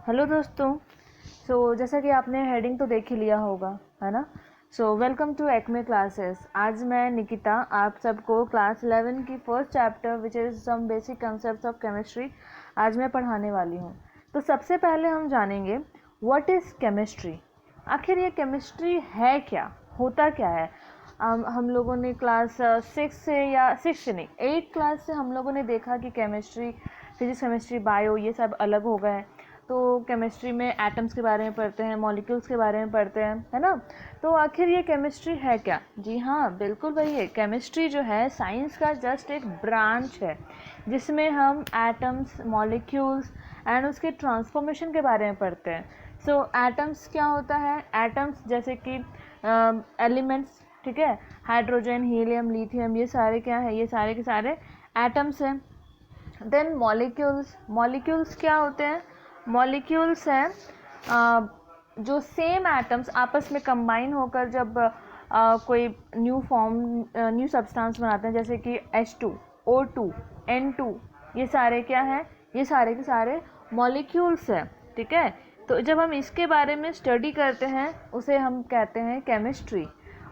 Hello दोस्तों। जैसा कि आपने हेडिंग तो देख ही लिया होगा, है ना। Welcome to Acme classes. आज मैं निकिता आप सबको क्लास 11 की first chapter which is some basic concepts of chemistry आज मैं पढ़ाने वाली हूँ। तो सबसे पहले हम जानेंगे व्हाट इज़ केमिस्ट्री। आखिर ये केमिस्ट्री है क्या, होता क्या है। हम लोगों ने क्लास 6 से या 6 से नहीं 8 क्लास से हम लोगों ने देखा कि केमिस्ट्री, फिजिक्स, केमिस्ट्री, बायो ये सब अलग हो गए हैं। तो केमिस्ट्री में एटम्स के बारे में पढ़ते हैं, मॉलिक्यूल्स के बारे में पढ़ते हैं, है ना। तो आखिर ये केमिस्ट्री है क्या? जी हाँ, बिल्कुल वही है। केमिस्ट्री जो है साइंस का जस्ट एक ब्रांच है जिसमें हम एटम्स, मॉलिक्यूल्स एंड उसके ट्रांसफॉर्मेशन के बारे में पढ़ते हैं। एटम्स क्या होता है? एटम्स जैसे कि एलिमेंट्स, ठीक है, हाइड्रोजन, हीलियम, लिथियम, ये सारे क्या है? ये सारे के सारे एटम्स हैं। देन मॉलिक्यूल्स क्या होते हैं? मॉलिक्यूल्स हैं जो सेम एटम्स आपस में कंबाइन होकर जब कोई न्यू सब्सटेंस बनाते हैं, जैसे कि H2, O2, N2, ये सारे क्या हैं? ये सारे के सारे मॉलिक्यूल्स हैं, ठीक है। तो जब हम इसके बारे में स्टडी करते हैं उसे हम कहते हैं केमिस्ट्री।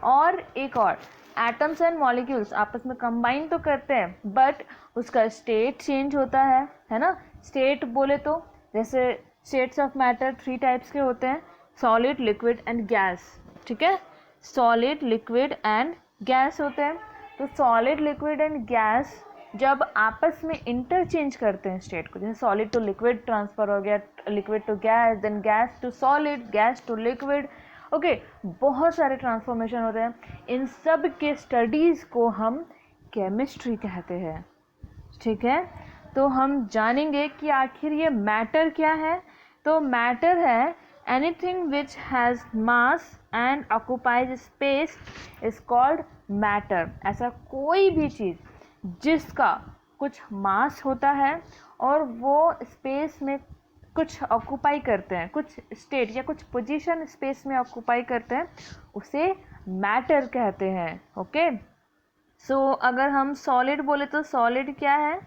और एक और, एटम्स एंड मॉलिक्यूल्स आपस में कंबाइन तो करते हैं बट उसका स्टेट चेंज होता है ना। स्टेट बोले तो जैसे स्टेट्स ऑफ मैटर 3 टाइप्स के होते हैं, सॉलिड, लिक्विड एंड गैस, ठीक है। सॉलिड, लिक्विड एंड गैस होते हैं। तो सॉलिड, लिक्विड एंड गैस जब आपस में इंटरचेंज करते हैं स्टेट को, जैसे सॉलिड टू लिक्विड ट्रांसफ़र हो गया, liquid to gas, then gas to solid, gas to liquid, okay, बहुत सारे ट्रांसफॉर्मेशन होते हैं। इन सब के स्टडीज़ को हम केमिस्ट्री कहते हैं, ठीक है। तो हम जानेंगे कि आखिर ये मैटर क्या है। तो मैटर है anything which has mass and occupies space is called matter. ऐसा कोई भी चीज़ जिसका कुछ मास होता है और वो स्पेस में कुछ ऑक्यूपाई करते हैं, कुछ स्टेट या कुछ पोजीशन स्पेस में ऑक्यूपाई करते हैं, उसे मैटर कहते हैं, ओके। अगर हम सॉलिड बोले तो सॉलिड क्या है?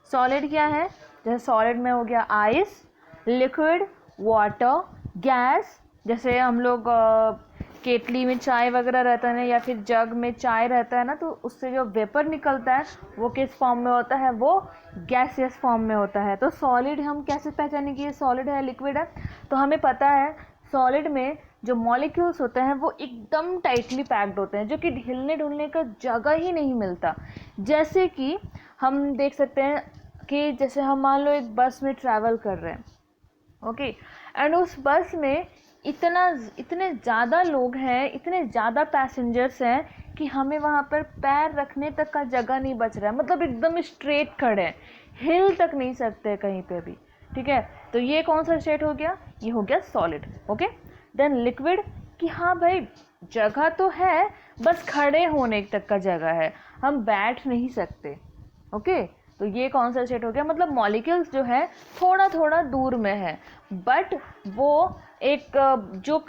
सॉलिड क्या है? जैसे सॉलिड में हो गया आइस, लिक्विड वाटर, गैस, जैसे हम लोग केटली में चाय वगैरह रहता है ना, या फिर जग में चाय रहता है ना, तो उससे जो वेपर निकलता है वो किस फॉर्म में होता है? वो गैसियस फॉर्म में होता है। तो सॉलिड हम कैसे पहचानें कि ये सॉलिड है, लिक्विड है? तो हमें पता है सॉलिड में जो मॉलिक्यूल्स होते हैं वो एकदम टाइटली पैक्ड होते हैं, जो कि ढिलने ढुलने का जगह ही नहीं मिलता। जैसे कि हम देख सकते हैं कि जैसे हम मान लो एक बस में ट्रैवल कर रहे हैं, ओके, एंड उस बस में इतने ज़्यादा लोग हैं, इतने ज़्यादा पैसेंजर्स हैं कि हमें वहाँ पर पैर रखने तक का जगह नहीं बच रहा है। मतलब एकदम स्ट्रेट खड़े हैं, हिल तक नहीं सकते कहीं पे भी, ठीक है। तो ये कौन सा स्टेट हो गया? ये हो गया सॉलिड, ओके। देन लिक्विड, कि हाँ भाई जगह तो है बस खड़े होने तक का जगह है, हम बैठ नहीं सकते, ओके। तो ये कौन सा स्टेट हो गया? मतलब मॉलिक्यूल्स जो है थोड़ा थोड़ा दूर में है बट वो एक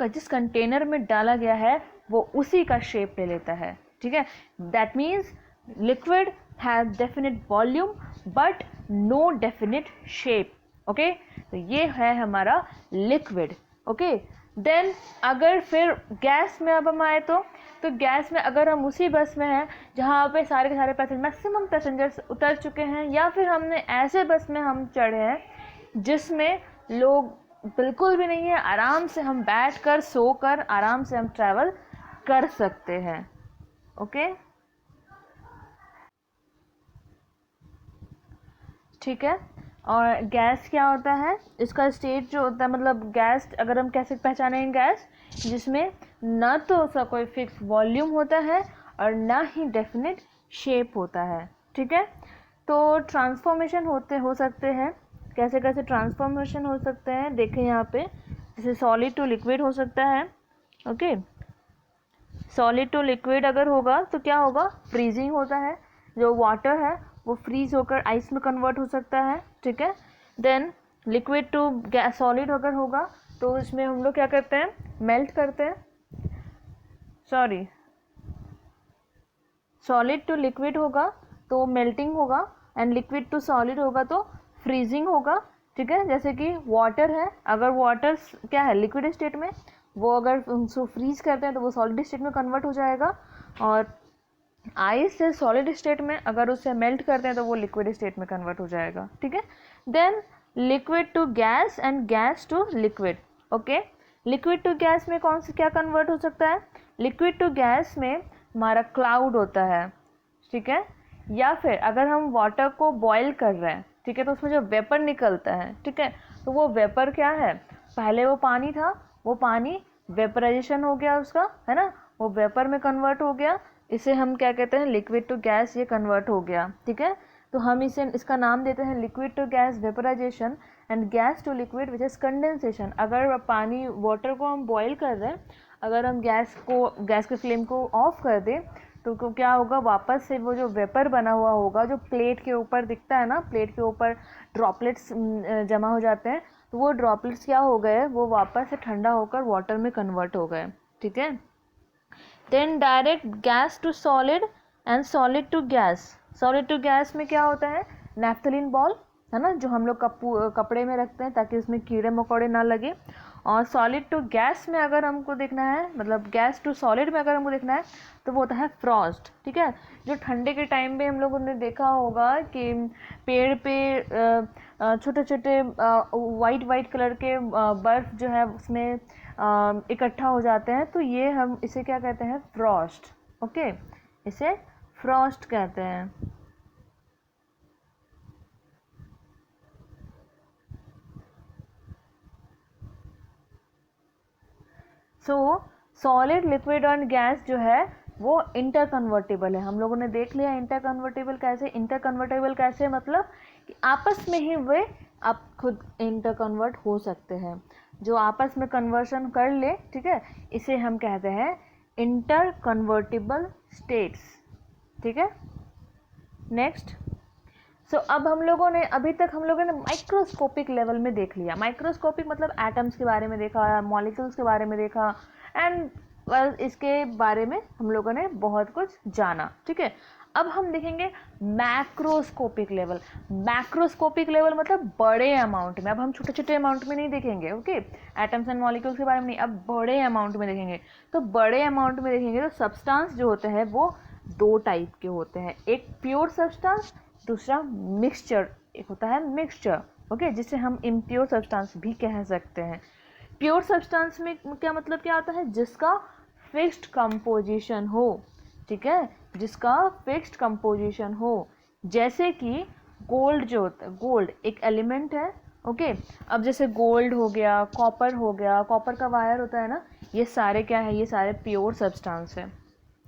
जिस कंटेनर में डाला गया है वो उसी का शेप ले लेता है, ठीक है। That means liquid have definite volume but no definite shape, okay. तो ये है हमारा लिक्विड, ओके। देन अगर फिर गैस में अब हम आए तो गैस में अगर हम उसी बस में हैं जहाँ पे सारे के सारे मैक्सिमम पैसेंजर्स उतर चुके हैं, या फिर हमने ऐसे बस में हम चढ़े हैं जिसमें लोग बिल्कुल भी नहीं है, आराम से हम बैठकर सोकर आराम से हम ट्रैवल कर सकते हैं, ओके, ठीक है। और गैस क्या होता है? इसका स्टेट जो होता है, मतलब गैस अगर हम कैसे पहचानेंगे? गैस जिसमें ना तो उसका कोई फिक्स वॉल्यूम होता है और ना ही डेफिनेट शेप होता है, ठीक है। तो ट्रांसफॉर्मेशन हो सकते हैं, कैसे कैसे ट्रांसफॉर्मेशन हो सकते हैं देखें यहाँ पे। जैसे सॉलिड टू लिक्विड हो सकता है, ओके। सॉलिड टू लिक्विड अगर होगा तो क्या होगा? फ्रीजिंग होता है, जो वाटर है वो फ्रीज होकर आइस में कन्वर्ट हो सकता है, ठीक है। Then liquid to gas solid अगर होगा तो इसमें हम लोग क्या करते हैं? मेल्ट करते हैं, सॉरी सॉलिड टू लिक्विड होगा तो मेल्टिंग होगा, एंड लिक्विड टू सॉलिड होगा तो फ्रीजिंग होगा, ठीक है। जैसे कि वाटर है, अगर वाटर क्या है लिक्विड स्टेट में, वो अगर उसको फ्रीज करते हैं तो वो सॉलिड स्टेट में कन्वर्ट हो जाएगा, और आइस से सॉलिड स्टेट में अगर उसे मेल्ट करते हैं तो वो लिक्विड स्टेट में कन्वर्ट हो जाएगा, ठीक है। Then liquid to gas and gas to liquid, okay. Liquid to gas में कौन सा क्या कन्वर्ट हो सकता है? लिक्विड टू गैस में हमारा क्लाउड होता है, ठीक है, या फिर अगर हम वाटर को बॉयल कर रहे हैं, ठीक है, तो उसमें जो वेपर निकलता है, ठीक है, तो वो वेपर क्या है, पहले वो पानी था, वो पानी वेपराइजेशन हो गया उसका, है ना, वो वेपर में कन्वर्ट हो गया, इसे हम क्या कहते हैं, लिक्विड टू गैस, ये कन्वर्ट हो गया, ठीक है। तो हम इसे इसका नाम देते हैं liquid to gas vaporization, and gas to liquid which is condensation. अगर पानी वाटर को हम बॉयल कर रहे हैं, अगर हम गैस के फ्लेम को ऑफ कर दें तो क्या होगा, वापस से वो जो वेपर बना हुआ होगा, जो प्लेट के ऊपर दिखता है ना, प्लेट के ऊपर ड्रॉपलेट्स जमा हो जाते हैं, तो वो ड्रॉपलेट्स क्या हो गए, वो वापस से ठंडा होकर वाटर में कन्वर्ट हो गए, ठीक है। Then direct gas to solid and solid to gas. Solid to gas में क्या होता है, नैफ्थलीन बॉल, है ना, जो हम लोग कपड़े में रखते हैं ताकि उसमें कीड़े मकोड़े ना लगे। और सॉलिड टू गैस में अगर हमको देखना है, मतलब गैस टू सॉलिड में अगर हमको देखना है, तो वो होता है फ्रॉस्ट, ठीक है। जो ठंडे के टाइम पे हम लोगों ने देखा होगा कि पेड़ पे छोटे छोटे वाइट कलर के बर्फ़ जो है उसमें इकट्ठा हो जाते हैं, तो ये हम इसे क्या कहते हैं, फ्रॉस्ट, ओके, इसे फ्रॉस्ट कहते हैं। सो सॉलिड, लिक्विड और गैस जो है वो इंटर कन्वर्टेबल है। हम लोगों ने देख लिया इंटर कन्वर्टेबल कैसे, मतलब कि आपस में ही वे आप खुद इंटर कन्वर्ट हो सकते हैं, जो आपस में कन्वर्शन कर ले, ठीक है, इसे हम कहते हैं इंटर कन्वर्टेबल स्टेट्स, ठीक है। नेक्स्ट, सो अब अभी तक हम लोगों ने माइक्रोस्कोपिक लेवल में देख लिया। माइक्रोस्कोपिक मतलब एटम्स के बारे में देखा, मॉलिक्यूल्स के बारे में देखा, एंड इसके बारे में हम लोगों ने बहुत कुछ जाना, ठीक है। अब हम देखेंगे मैक्रोस्कोपिक लेवल। मैक्रोस्कोपिक लेवल मतलब बड़े अमाउंट में। अब हम छोटे छोटे अमाउंट में नहीं देखेंगे, ओके, एटम्स एंड मॉलिक्यूल्स के बारे में नहीं, अब बड़े अमाउंट में देखेंगे। तो बड़े अमाउंट में देखेंगे तो सब्सटेंस जो होते हैं वो दो टाइप के होते हैं, एक प्योर सब्सटेंस, दूसरा मिक्सचर, एक होता है मिक्सचर, ओके, जिसे हम इम्प्योर सब्सटेंस भी कह सकते हैं। प्योर सब्सटेंस में क्या मतलब क्या होता है, जिसका फिक्स्ड कंपोजिशन हो, ठीक है, जिसका फिक्स्ड कंपोजिशन हो, जैसे कि गोल्ड जो होता है, गोल्ड एक एलिमेंट है, ओके। अब जैसे गोल्ड हो गया, कॉपर हो गया, कॉपर का वायर होता है ना, ये सारे क्या है, ये सारे प्योर सब्सटेंस है,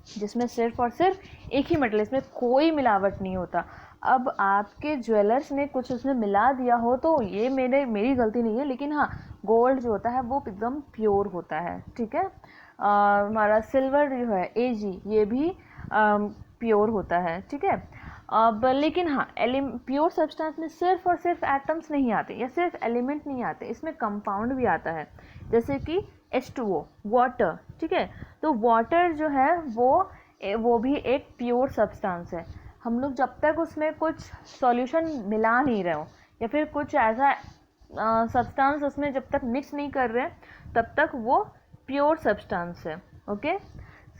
जिसमें सिर्फ और सिर्फ एक ही मेटल, इसमें कोई मिलावट नहीं होता। अब आपके ज्वेलर्स ने कुछ उसमें मिला दिया हो तो ये मेरी गलती नहीं है, लेकिन हाँ, गोल्ड जो होता है वो एकदम प्योर होता है, ठीक है। हमारा सिल्वर जो है AG, ये भी प्योर होता है, ठीक है। अब लेकिन हाँ, प्योर सब्सटेंस में सिर्फ और सिर्फ एटम्स नहीं आते या सिर्फ एलिमेंट नहीं आते, इसमें कंपाउंड भी आता है, जैसे कि H2O, वाटर, ठीक है। तो वाटर जो है वो भी एक प्योर सब्सटेंस है। हम लोग जब तक उसमें कुछ सॉल्यूशन मिला नहीं रहे हो या फिर कुछ ऐसा सब्सटेंस उसमें जब तक मिक्स नहीं कर रहे तब तक वो प्योर सब्सटेंस है, ओके।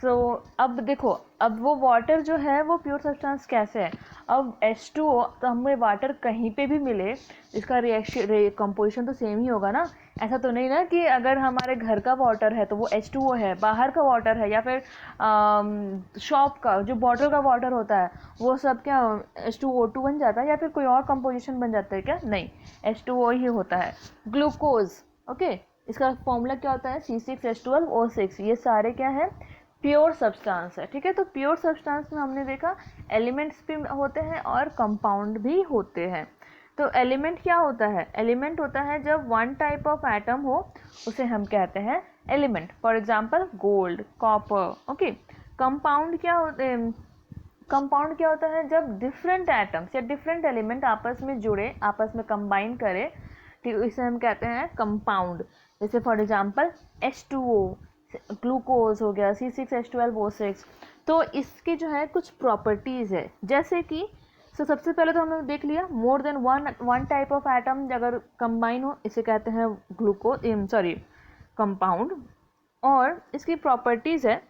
सो अब देखो, अब वो वाटर जो है वो प्योर सब्सटेंस कैसे है। अब H2O, तो हमें वाटर कहीं पे भी मिले, इसका रिएक्शन कंपोजिशन तो सेम ही होगा ना। ऐसा तो नहीं ना कि अगर हमारे घर का वाटर है तो वो H2O है, बाहर का वाटर है या फिर शॉप का जो बॉटल का वाटर होता है वो सब क्या H2O2 बन जाता है या फिर कोई और कंपोजिशन बन जाता है क्या? नहीं, H2O ही होता है। ग्लूकोज, ओके, इसका फॉर्मूला क्या होता है, C6H12O6। ये सारे क्या है, प्योर सब्सटेंस है, ठीक है। तो प्योर सब्सटेंस में हमने देखा एलिमेंट्स भी होते हैं और कंपाउंड भी होते हैं। तो एलिमेंट क्या होता है, एलिमेंट होता है जब वन टाइप ऑफ एटम हो, उसे हम कहते हैं element. For example gold, copper, okay. Compound क्या होते हैं, कंपाउंड क्या होता है, जब डिफरेंट एटम्स या डिफरेंट एलिमेंट आपस में जुड़े, आपस में कंबाइन करे, ठीक, इसे हम कहते हैं कंपाउंड। जैसे फॉर एग्जांपल H2O, ग्लूकोज हो गया, C6H12O6। तो इसके जो है कुछ प्रॉपर्टीज़ है, जैसे कि सबसे पहले तो हमने देख लिया more than one type of atom अगर कंबाइन हो इसे कहते हैं कंपाउंड। और इसकी प्रॉपर्टीज़ है,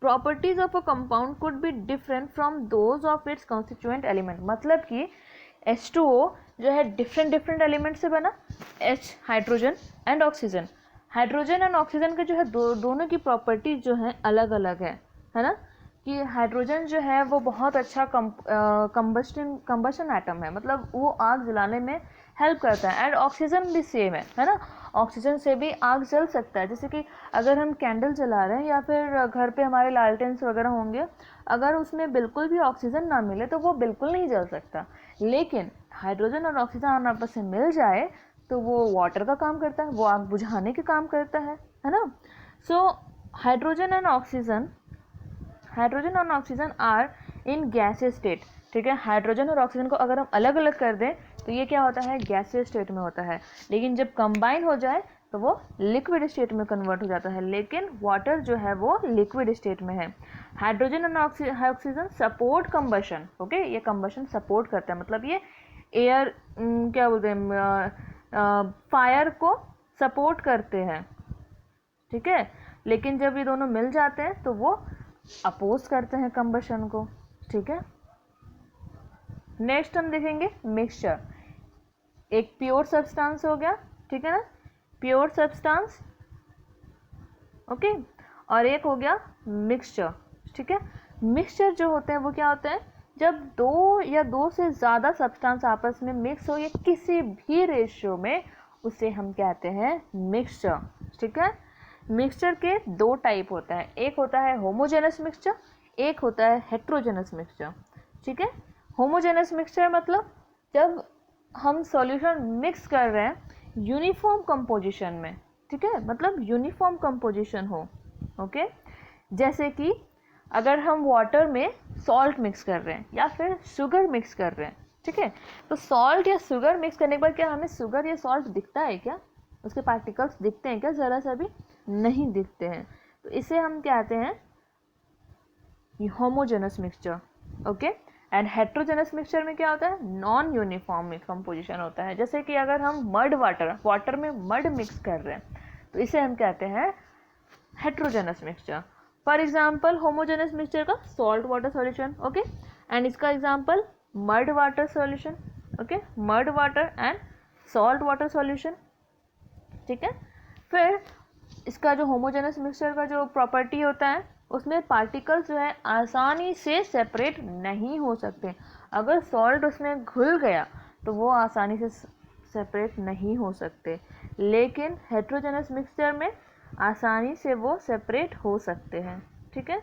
properties of a compound could be different from those of its constituent element. मतलब कि H2O जो है डिफरेंट एलिमेंट से बना, H hydrogen and oxygen. Hydrogen and oxygen के जो है दोनों की प्रॉपर्टीज जो है अलग अलग है ना, कि हाइड्रोजन जो है वो बहुत अच्छा कंबशन एटम है, मतलब वो आग जलाने में हेल्प करता है। एंड ऑक्सीजन भी सेम है ना, ऑक्सीजन से भी आग जल सकता है। जैसे कि अगर हम कैंडल जला रहे हैं या फिर घर पे हमारे लालटेन्स वगैरह होंगे, अगर उसमें बिल्कुल भी ऑक्सीजन ना मिले तो वो बिल्कुल नहीं जल सकता। लेकिन हाइड्रोजन और ऑक्सीजन आपस में मिल जाए तो वो वाटर का काम करता है, वो आग बुझाने के काम करता है ना। So hydrogen and oxygen are in gaseous state. ठीक है, हाइड्रोजन और ऑक्सीजन को अगर हम अलग अलग कर दें तो ये क्या होता है, गैसियस स्टेट में होता है। लेकिन जब कंबाइन हो जाए तो वो लिक्विड स्टेट में कन्वर्ट हो जाता है। लेकिन वाटर जो है वो लिक्विड स्टेट में है। Hydrogen and oxygen support combustion. Okay, ये कंबशन सपोर्ट करता है, मतलब ये एयर क्या बोलते हैं, फायर को सपोर्ट करते हैं। ठीक है, लेकिन जब ये दोनों मिल जाते हैं तो वो अपोज करते हैं कंबशन को। ठीक है, नेक्स्ट हम देखेंगे मिक्सचर। एक प्योर सब्सटेंस हो गया, ठीक है ना, प्योर सब्सटेंस, ओके, और एक हो गया मिक्सचर। ठीक है, मिक्सचर जो होते हैं वो क्या होते हैं, जब दो या दो से ज़्यादा सब्सटेंस आपस में मिक्स हो या किसी भी रेशियो में, उसे हम कहते हैं मिक्सचर। ठीक है, मिक्सचर के दो टाइप होता है, एक होता है होमोजेनस मिक्सचर, एक होता है हेट्रोजेनस मिक्सचर। ठीक है, होमोजेनस मिक्सचर मतलब जब हम सॉल्यूशन मिक्स कर रहे हैं यूनिफॉर्म कंपोजिशन में। ठीक है, मतलब यूनिफॉर्म कंपोजिशन हो। ओके, जैसे कि अगर हम वाटर में सॉल्ट मिक्स कर रहे हैं या फिर शुगर मिक्स कर रहे हैं, ठीक है, तो सॉल्ट या शुगर मिक्स करने के बाद क्या हमें शुगर या सॉल्ट दिखता है क्या, उसके पार्टिकल्स दिखते हैं क्या, ज़रा सा भी नहीं दिखते हैं। तो इसे हम कहते हैं homogeneous mixture. Okay, and heterogeneous mixture में क्या होता है, नॉन यूनिफॉर्म कंपोजिशन होता है। जैसे कि अगर हम वाटर में मड मिक्स कर रहे हैं तो इसे हम कहते हैं heterogeneous mixture. For example homogeneous mixture का salt water solution, okay, and इसका example mud water solution, okay, mud water and salt water solution. ठीक है, फिर इसका जो होमोजेनस मिक्सचर का जो प्रॉपर्टी होता है उसमें पार्टिकल्स जो है आसानी से सेपरेट नहीं हो सकते। अगर सॉल्ट उसमें घुल गया तो वो आसानी से सेपरेट नहीं हो सकते, लेकिन हेट्रोजेनस मिक्सचर में आसानी से वो सेपरेट हो सकते हैं। ठीक है,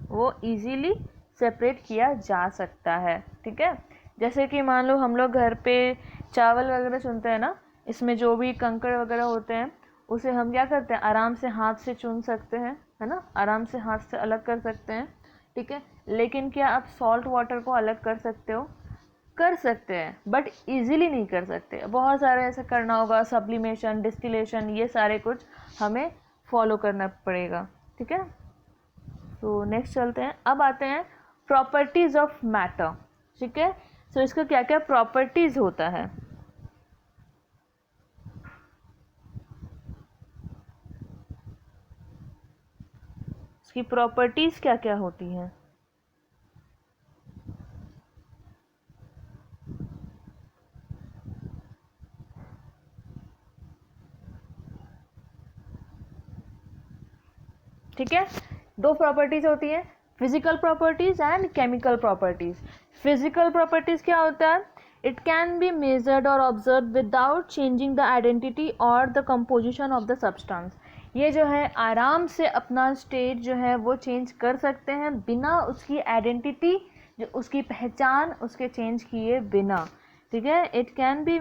वो इजीली सेपरेट किया जा सकता है। ठीक है, जैसे कि मान लो हम लोग घर पे चावल वगैरह चुनते हैं ना, इसमें जो भी कंकड़ वगैरह होते हैं उसे हम क्या करते हैं, आराम से हाथ से चुन सकते हैं, है ना, आराम से हाथ से अलग कर सकते हैं। ठीक है, लेकिन क्या आप सॉल्ट वाटर को अलग कर सकते हो, कर सकते हैं, बट इजीली नहीं कर सकते, बहुत सारे ऐसा करना होगा, सब्लिमेशन, डिस्टिलेशन, ये सारे कुछ हमें फॉलो करना पड़ेगा। ठीक है, तो नेक्स्ट चलते हैं, अब आते हैं प्रॉपर्टीज ऑफ मैटर। ठीक है, सो इसका क्या क्या प्रॉपर्टीज होता है। इसकी प्रॉपर्टीज क्या क्या होती हैं। ठीक है, दो प्रॉपर्टीज होती हैं, physical properties and chemical properties. Physical properties क्या होता है, इट कैन बी मेजर्ड और observe without changing the identity और the composition of the substance. ये जो है आराम से अपना स्टेट जो है वो चेंज कर सकते हैं बिना उसकी आइडेंटिटी, जो उसकी पहचान उसके चेंज किए बिना। ठीक है, इट कैन बी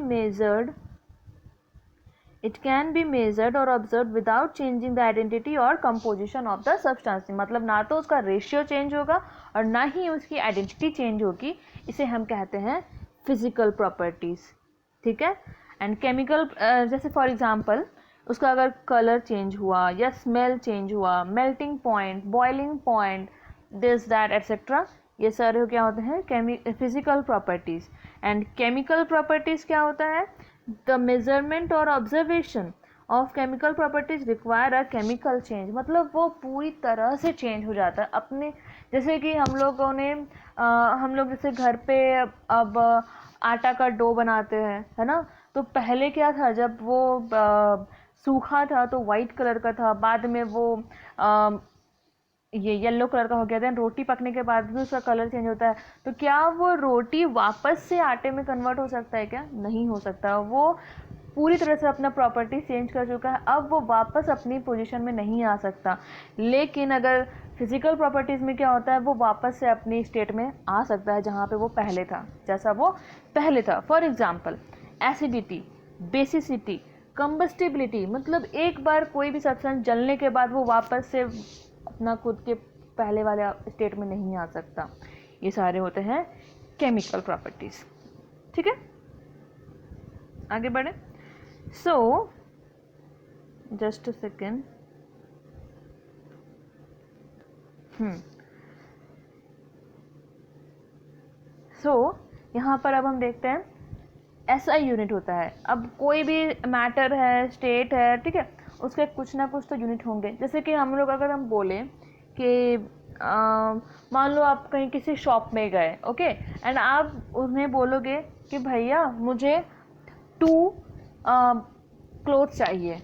मेजर्ड और observe without changing the identity और कंपोजिशन ऑफ द सब्सटेंस। मतलब ना तो उसका रेशियो चेंज होगा और ना ही उसकी आइडेंटिटी चेंज होगी, इसे हम कहते हैं फिजिकल प्रॉपर्टीज। ठीक है, एंड केमिकल जैसे फॉर एग्जांपल उसका अगर कलर चेंज हुआ या स्मेल चेंज हुआ, melting point, boiling point, this that etcetera, ये सारे क्या होते हैं physical properties. And chemical properties क्या होता है, द मेजरमेंट और observation of chemical properties require a chemical change, मतलब वो पूरी तरह से चेंज हो जाता है अपने, जैसे कि हम लोग जैसे घर पे अब आटा का डो बनाते हैं, है ना। तो पहले क्या था, जब वो सूखा था तो वाइट कलर का था, बाद में वो ये येलो कलर का हो गया था। रोटी पकने के बाद भी उसका कलर चेंज होता है। तो क्या वो रोटी वापस से आटे में कन्वर्ट हो सकता है क्या? नहीं हो सकता। वो पूरी तरह से अपना प्रॉपर्टी चेंज कर चुका है, अब वो वापस अपनी पोजीशन में नहीं आ सकता। लेकिन अगर फिजिकल प्रॉपर्टीज़ में क्या होता है, वो वापस से अपनी स्टेट में आ सकता है जहाँ पे वो पहले था, जैसा वो पहले था। फॉर एग्जांपल एसिडिटी, बेसिसिटी, कंबस्टिबिलिटी, मतलब एक बार कोई भी सब्सटेंस जलने के बाद वो वापस से अपना खुद के पहले वाले स्टेट में नहीं आ सकता। ये सारे होते हैं केमिकल प्रॉपर्टीज़। ठीक है, आगे बढ़े। So just a second. सो यहाँ पर अब हम देखते हैं एसआई यूनिट होता है। अब कोई भी मैटर है, स्टेट है, ठीक है, उसके कुछ ना कुछ तो यूनिट होंगे। जैसे कि हम लोग अगर हम बोलें कि मान लो आप कहीं किसी शॉप में गए, ओके, एंड आप उन्हें बोलोगे कि भैया मुझे 2 क्लोथ चाहिए।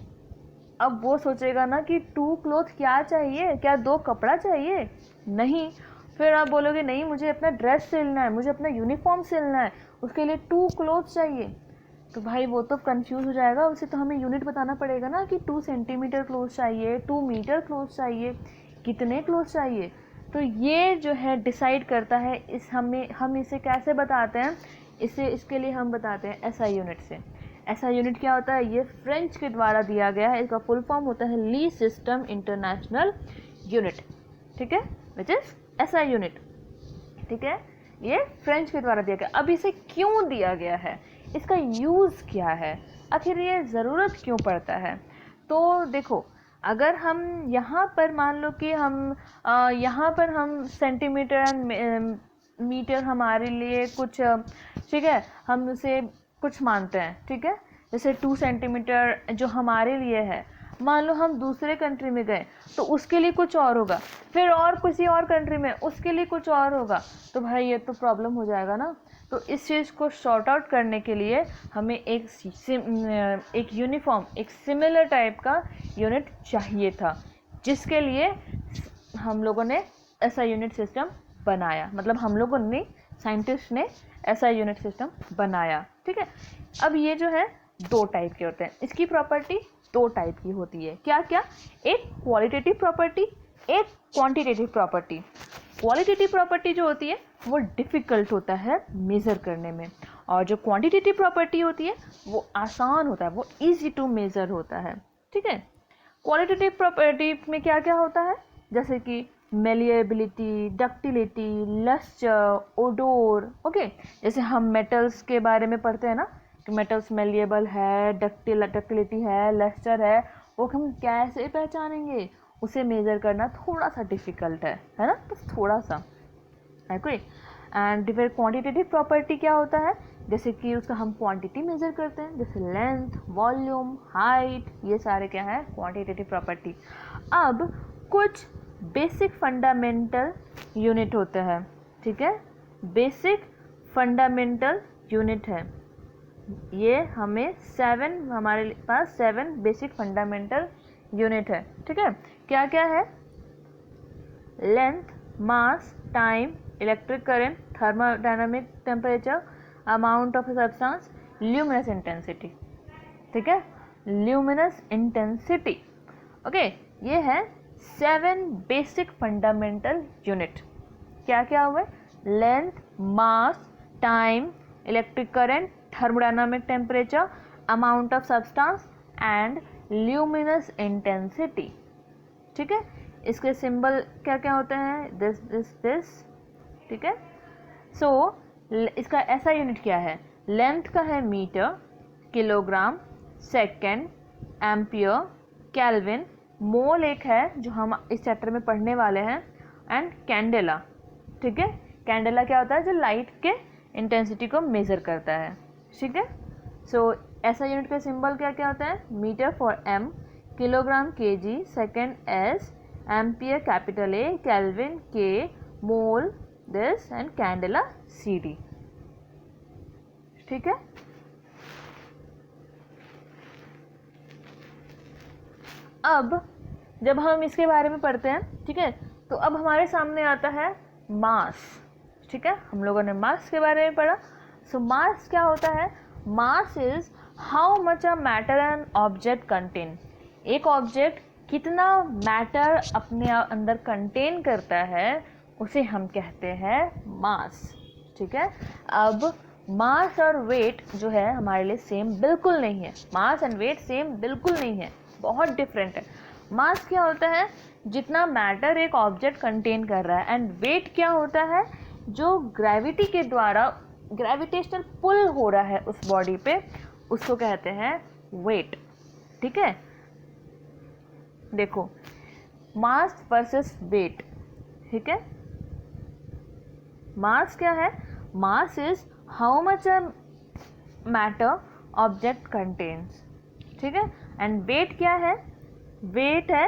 अब वो सोचेगा ना कि 2 क्लोथ क्या चाहिए, क्या 2 कपड़ा चाहिए? नहीं। फिर आप बोलोगे नहीं मुझे अपना ड्रेस सिलना है, मुझे अपना यूनिफॉर्म सिलना है, उसके लिए 2 क्लोथ चाहिए। तो भाई वो तो कंफ्यूज हो जाएगा, उसे तो हमें यूनिट बताना पड़ेगा ना कि 2 सेंटीमीटर क्लोथ चाहिए, 2 मीटर क्लोथ चाहिए, कितने क्लोथ चाहिए। तो ये जो है डिसाइड करता है हम इसे कैसे बताते हैं, इसके लिए हम बताते हैं एसआई यूनिट से। एसआई यूनिट क्या होता है, ये फ्रेंच के द्वारा दिया गया है। इसका फुल फॉर्म होता है ली सिस्टम इंटरनेशनल यूनिट, ठीक है, विच इज एसआई यूनिट। ठीक है, ये फ्रेंच के द्वारा दिया गया। अब इसे क्यों दिया गया है, इसका यूज़ क्या है, आखिर ये ज़रूरत क्यों पड़ता है? तो देखो, अगर हम यहाँ पर मान लो कि यहाँ पर हम सेंटीमीटर एंड मीटर हमारे लिए कुछ, ठीक है, हम उसे कुछ मानते हैं, ठीक है। जैसे 2 सेंटीमीटर जो हमारे लिए है, मान लो हम दूसरे कंट्री में गए तो उसके लिए कुछ और होगा, फिर और किसी और कंट्री में उसके लिए कुछ और होगा। तो भाई ये तो प्रॉब्लम हो जाएगा ना। तो इस चीज़ को शॉर्ट आउट करने के लिए हमें एक यूनिफॉर्म, एक सिमिलर टाइप का यूनिट चाहिए था, जिसके लिए हम लोगों ने ऐसा यूनिट सिस्टम बनाया। मतलब हम लोगों ने, साइंटिस्ट ने ऐसा यूनिट सिस्टम बनाया। ठीक है, अब ये जो है 2 टाइप के होते हैं, इसकी प्रॉपर्टी 2 टाइप की होती है। क्या क्या? एक क्वालिटेटिव प्रॉपर्टी, एक क्वांटिटेटिव प्रॉपर्टी। क्वालिटेटिव प्रॉपर्टी जो होती है वो डिफ़िकल्ट होता है मेज़र करने में, और जो क्वांटिटेटिव प्रॉपर्टी होती है वो आसान होता है, वो इजी टू मेज़र होता है। ठीक है, क्वालिटेटिव प्रॉपर्टी में क्या क्या होता है, जैसे कि malleability, ductility, lustre, odour. Okay, जैसे हम मेटल्स के बारे में पढ़ते हैं ना कि मेटल्स मेलिएबल है, डक्टिलिटी है, लस्टर है, वो हम कैसे पहचानेंगे? उसे मेज़र करना थोड़ा सा डिफ़िकल्ट है ना, बस थोड़ा सा है कोई। एंड फिर क्वांटिटेटिव प्रॉपर्टी क्या होता है, जैसे कि उसका हम क्वांटिटी मेज़र करते हैं, जैसे लेंथ, वॉल्यूम, हाइट, ये सारे क्या है क्वांटिटेटिव प्रॉपर्टी। अब कुछ बेसिक फंडामेंटल यूनिट होते हैं, ठीक है, बेसिक फंडामेंटल यूनिट है ये। हमारे पास 7 बेसिक फंडामेंटल यूनिट है। ठीक है, क्या क्या है? Length, mass, time, electric current, thermodynamic temperature, amount of substance, luminous intensity. ठीक है, ल्यूमिनस इंटेंसिटी। ओके, ये है 7 बेसिक फंडामेंटल यूनिट। क्या क्या हुए? Length, mass, time, electric current, thermodynamic temperature, amount of substance and luminous intensity. ठीक है, इसके सिंबल क्या क्या होते हैं? दिस। ठीक है, सो इसका ऐसा यूनिट क्या है? लेंथ का है metre, kilogram, second, ampere, kelvin. Mole एक है जो हम इस चैप्टर में पढ़ने वाले हैं, एंड कैंडेला। ठीक है, कैंडेला क्या होता है, जो लाइट के इंटेंसिटी को मेज़र करता है। ठीक है, सो ऐसा यूनिट का सिंबल क्या क्या होता है, metre for M, kilogram KG, second S, ampere capital A, kelvin K, mole this and candela C D. ठीक है, अब जब हम इसके बारे में पढ़ते हैं, ठीक है, तो अब हमारे सामने आता है मास। ठीक है, हम लोगों ने मास के बारे में पढ़ा। सो मास क्या होता है, mass is how much a matter and object contain. एक ऑब्जेक्ट कितना मैटर अपने अंदर कंटेन करता है उसे हम कहते हैं मास। ठीक है, अब मास और वेट जो है हमारे लिए सेम बिल्कुल नहीं है। मास एंड वेट सेम बिल्कुल नहीं है, बहुत डिफरेंट है। मास क्या होता है, जितना मैटर एक ऑब्जेक्ट कंटेन कर रहा है, एंड वेट क्या होता है, जो ग्रेविटी के द्वारा ग्रेविटेशनल पुल हो रहा है उस बॉडी पे, उसको कहते हैं वेट। ठीक है, देखो मास वर्सेस वेट। ठीक है, मास क्या है, mass is how much a matter object contains. ठीक है, एंड वेट क्या है, वेट है,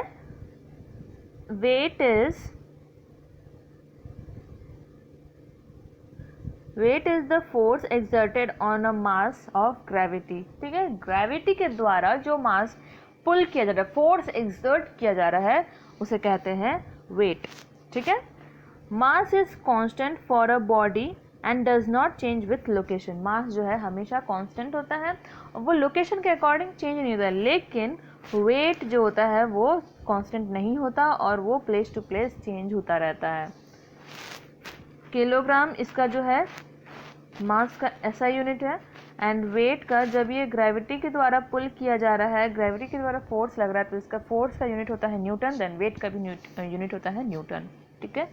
weight is the force exerted on a mass of gravity. ठीक है, ग्रेविटी के द्वारा जो मास पुल किया जा रहा है, फोर्स एक्सर्ट किया जा रहा है, उसे कहते हैं वेट। ठीक है, mass is constant for a body and does not change with location. Mass जो है हमेशा कांस्टेंट होता है और वो लोकेशन के अकॉर्डिंग चेंज नहीं होता है, लेकिन वेट जो होता है वो कांस्टेंट नहीं होता और वो प्लेस टू प्लेस चेंज होता रहता है। किलोग्राम इसका जो है मास का ऐसा यूनिट है, एंड वेट का जब ये ग्रेविटी के द्वारा पुल किया जा रहा है, ग्रेविटी के द्वारा फोर्स लग रहा है, तो इसका फोर्स का यूनिट होता है न्यूटन, देन वेट का भी यूनिट होता है न्यूटन। ठीक है,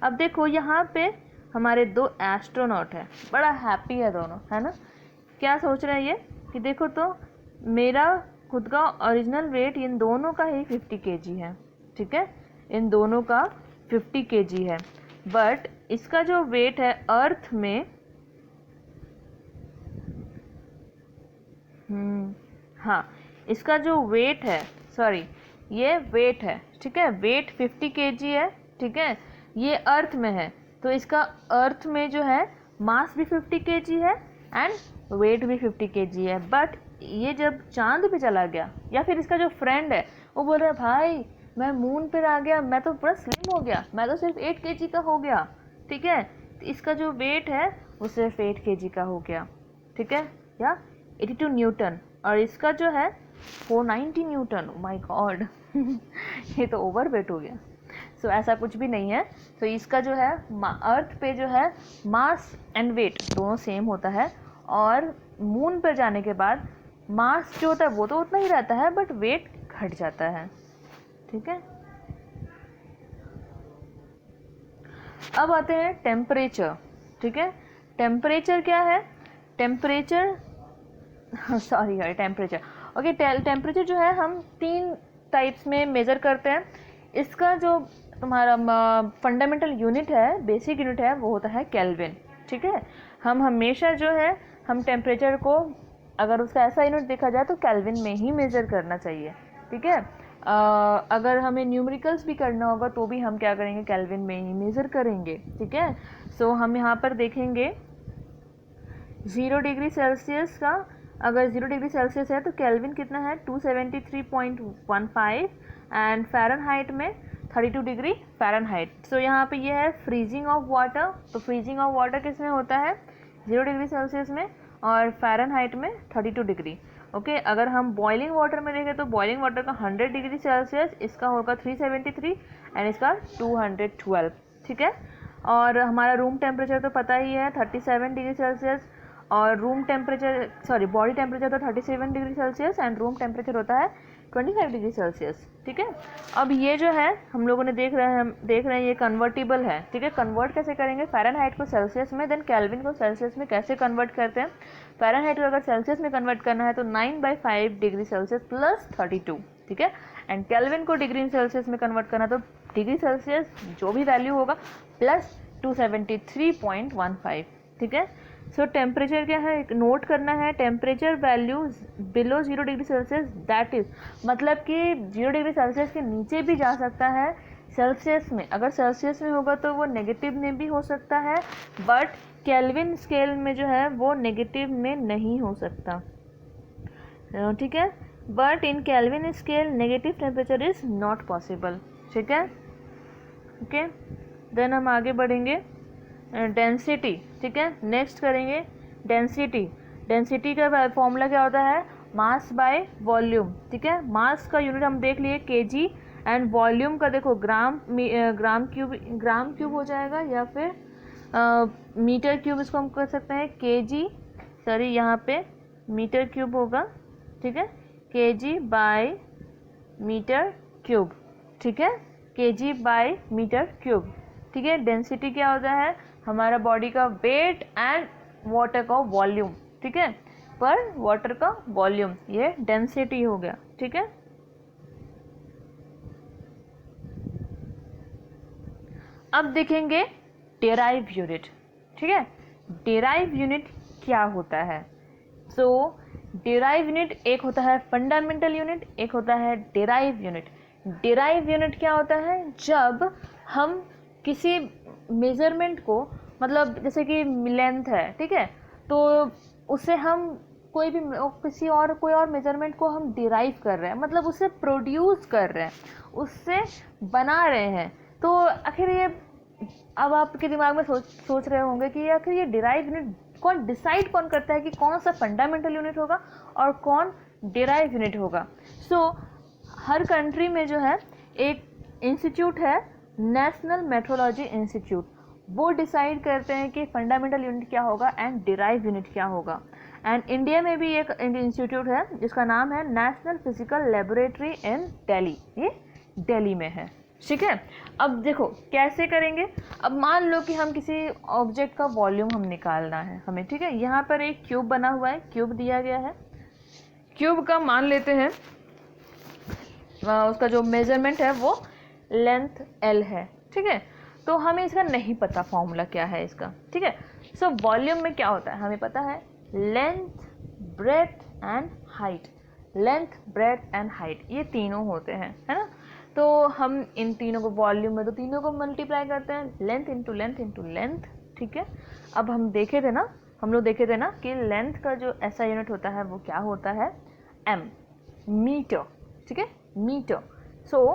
अब देखो यहाँ पे हमारे दो एस्ट्रोनॉट है, बड़ा हैप्पी है दोनों, है ना। क्या सोच रहे हैं ये कि देखो तो मेरा खुद का ओरिजिनल वेट इन दोनों का ही 50 kg है। ठीक है, इन दोनों का 50 kg है, बट इसका जो वेट है अर्थ में, हाँ, इसका जो वेट है, सॉरी ये वेट है, ठीक है, वेट 50 kg है। ठीक है, ये अर्थ में है, तो इसका अर्थ में जो है मास भी 50 kg है एंड वेट भी 50 kg है। बट ये जब चांद पे चला गया, या फिर इसका जो फ्रेंड है वो बोल रहा है भाई मैं मून पर आ गया, मैं तो पूरा स्लिम हो गया, मैं तो सिर्फ 8 kg का हो गया। ठीक है, तो इसका जो वेट है वो सिर्फ 8 kg का हो गया। ठीक है, या 82 न्यूटन, और इसका जो है 490 न्यूटन। माय गॉड ये तो ओवर वेट हो गया। सो ऐसा कुछ भी नहीं है। तो इसका जो है अर्थ पे जो है मास एंड वेट दोनों सेम होता है, और मून पर जाने के बाद मास जो होता है वो तो उतना ही रहता है, बट वेट घट जाता है। ठीक है, अब आते हैं टेम्परेचर। ठीक है, टेम्परेचर क्या है, टेम्परेचर सॉरी यार, टेम्परेचर ओके, टेम्परेचर जो है हम 3 टाइप्स में मेज़र करते हैं। इसका जो तुम्हारा फंडामेंटल यूनिट है, बेसिक यूनिट है, वो होता है केल्विन। ठीक है, हम हमेशा जो है हम टेम्परेचर को अगर उसका ऐसा यूनिट देखा जाए तो केल्विन में ही मेज़र करना चाहिए। ठीक है, अगर हमें न्यूमेरिकल्स भी करना होगा तो भी हम क्या करेंगे, केल्विन में ही मेज़र करेंगे। ठीक है, सो हम यहाँ पर देखेंगे 0 डिग्री सेल्सियस का, अगर 0 डिग्री सेल्सियस है तो केल्विन कितना है 273.15, एंड फ़ारेनहाइट में 32 डिग्री फ़ारेनहाइट। सो यहाँ पे ये है फ्रीजिंग ऑफ वाटर। तो फ्रीजिंग ऑफ वाटर किस में होता है, 0 डिग्री सेल्सियस में, और फ़ारेनहाइट में 32 डिग्री। ओके, अगर हम बॉइलिंग वाटर में देखें तो बॉइलिंग वाटर का 100 डिग्री सेल्सियस, इसका होगा 373 एंड इसका 212। ठीक है, और हमारा रूम टेम्परेचर तो पता ही है 37 डिग्री सेल्सियस, और room temperature sorry body temperature तो 37 degree Celsius and room temperature होता है 25 डिग्री सेल्सियस। ठीक है, अब ये जो है हम लोगों ने देख रहे हैं ये कन्वर्टिबल है। ठीक है, कन्वर्ट कैसे करेंगे, फ़ारेनहाइट को सेल्सियस में, देन केल्विन को सेल्सियस में कैसे कन्वर्ट करते हैं। फ़ारेनहाइट को अगर सेल्सियस में कन्वर्ट करना है तो 9/5 डिग्री सेल्सियस प्लस 32। ठीक है, एंड केल्विन को डिग्री सेल्सियस में कन्वर्ट करना तो डिग्री सेल्सियस जो भी वैल्यू होगा प्लस 273.15, ठीक है। सो टेम्परेचर क्या है, नोट करना है, temperature value below 0 degree Celsius, that is मतलब कि 0 डिग्री सेल्सियस के नीचे भी जा सकता है सेल्सियस में। अगर सेल्सियस में होगा तो वो नेगेटिव में भी हो सकता है, बट केल्विन स्केल में जो है वो नेगेटिव में नहीं हो सकता, ठीक है। But in kelvin scale negative temperature is not possible, ठीक है। ओके, देन हम आगे बढ़ेंगे डेंसिटी, ठीक है। नेक्स्ट करेंगे डेंसिटी। डेंसिटी का फॉर्मूला क्या होता है, मास बाय वॉल्यूम, ठीक है। मास का यूनिट हम देख लिए केजी, एंड वॉल्यूम का देखो ग्राम क्यूब हो जाएगा, या फिर मीटर क्यूब इसको हम कर सकते हैं, केजी, सॉरी यहाँ पे मीटर क्यूब होगा, ठीक है, केजी बाय मीटर क्यूब, ठीक है, केजी बाय मीटर क्यूब, ठीक है। डेंसिटी क्या होता है, हमारा बॉडी का वेट एंड वाटर का वॉल्यूम, ठीक है, पर वाटर का वॉल्यूम, ये डेंसिटी हो गया, ठीक है। अब देखेंगे डेराइव यूनिट, ठीक है। डेराइव यूनिट क्या होता है, सो डेराइव यूनिट एक होता है फंडामेंटल यूनिट, एक होता है डेराइव यूनिट। डेराइव यूनिट क्या होता है, जब हम किसी मेजरमेंट को, मतलब जैसे कि लेंथ है, ठीक है, तो उससे हम कोई और मेजरमेंट को हम डिराइव कर रहे हैं, मतलब उससे प्रोड्यूस कर रहे हैं, उससे बना रहे हैं। तो आखिर ये, अब आपके दिमाग में सोच रहे होंगे कि आखिर ये डिराइव यूनिट डिसाइड कौन करता है कि कौन सा फंडामेंटल यूनिट होगा और कौन डिराइव यूनिट होगा। सो हर कंट्री में जो है एक इंस्टीट्यूट है, नेशनल मेट्रोलॉजी इंस्टीट्यूट, वो डिसाइड करते हैं कि फंडामेंटल यूनिट क्या होगा एंड डिराइव यूनिट क्या होगा। एंड इंडिया में भी एक इंस्टीट्यूट है जिसका नाम है national physical laboratory in Delhi, ये दिल्ली में है, ठीक है। अब देखो कैसे करेंगे, अब मान लो कि हम किसी ऑब्जेक्ट का वॉल्यूम हम निकालना है हमें, ठीक है। यहाँ पर एक क्यूब बना हुआ है, क्यूब दिया गया है, क्यूब का मान लेते हैं उसका जो मेजरमेंट है वो लेंथ L है, ठीक है। तो हमें इसका नहीं पता फॉर्मूला क्या है इसका, ठीक है। सो वॉल्यूम में क्या होता है हमें पता है, length, breadth and height. Length, breadth and height ये तीनों होते हैं, है ना। तो हम इन तीनों को वॉल्यूम में तो तीनों को मल्टीप्लाई करते हैं, length into length into length, ठीक है। अब हम लोग देखे थे ना कि लेंथ का जो ऐसा यूनिट होता है वो क्या होता है, m, मीटर, ठीक है, मीटर। सो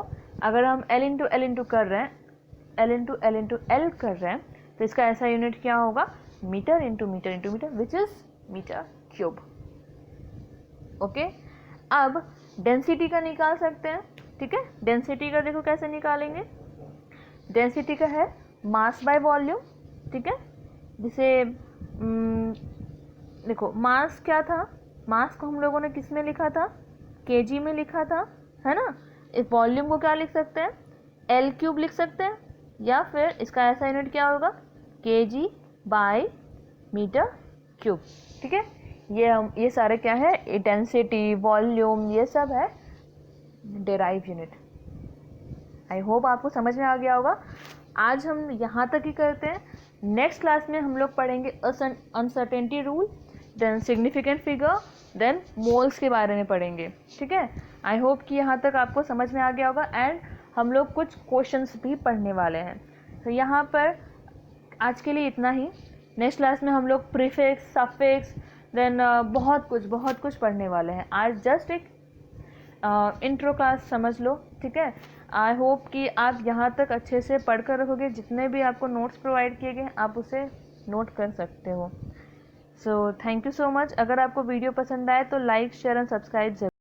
अगर हम L इंटू L इंटू कर रहे हैं, L into L into L कर रहे हैं, तो इसका ऐसा यूनिट क्या होगा, metre into metre into metre, which is metre cube, okay. अब डेंसिटी का निकाल सकते हैं, ठीक है। डेंसिटी का देखो कैसे निकालेंगे, डेंसिटी का है मास बाय वॉल्यूम, ठीक है। जिसे देखो मास क्या था, मास को हम लोगों ने किस में लिखा था, केजी में लिखा था, है ना। इस वॉल्यूम को क्या लिख सकते हैं, L क्यूब लिख सकते हैं, या फिर इसका ऐसा यूनिट क्या होगा, केजी बाय मीटर क्यूब, ठीक है। ये सारे क्या है, डेंसिटी, वॉल्यूम, ये सब है डेराइव यूनिट। आई होप आपको समझ में आ गया होगा। आज हम यहाँ तक ही करते हैं, नेक्स्ट क्लास में हम लोग पढ़ेंगे uncertainty rule, then significant figure, then moles के बारे में पढ़ेंगे, ठीक है। आई होप कि यहाँ तक आपको समझ में आ गया होगा, एंड हम लोग कुछ क्वेश्चंस भी पढ़ने वाले हैं। तो यहाँ पर आज के लिए इतना ही, नेक्स्ट क्लास में हम लोग प्रीफिक्स, सफिक्स, देन बहुत कुछ पढ़ने वाले हैं। आज जस्ट एक इंट्रो क्लास समझ लो, ठीक है। आई होप कि आप यहाँ तक अच्छे से पढ़ कर रखोगे, जितने भी आपको नोट्स प्रोवाइड किए गए आप उसे नोट कर सकते हो। So thank you so much. अगर आपको वीडियो पसंद आए तो लाइक, शेयर एंड सब्सक्राइब जरूर।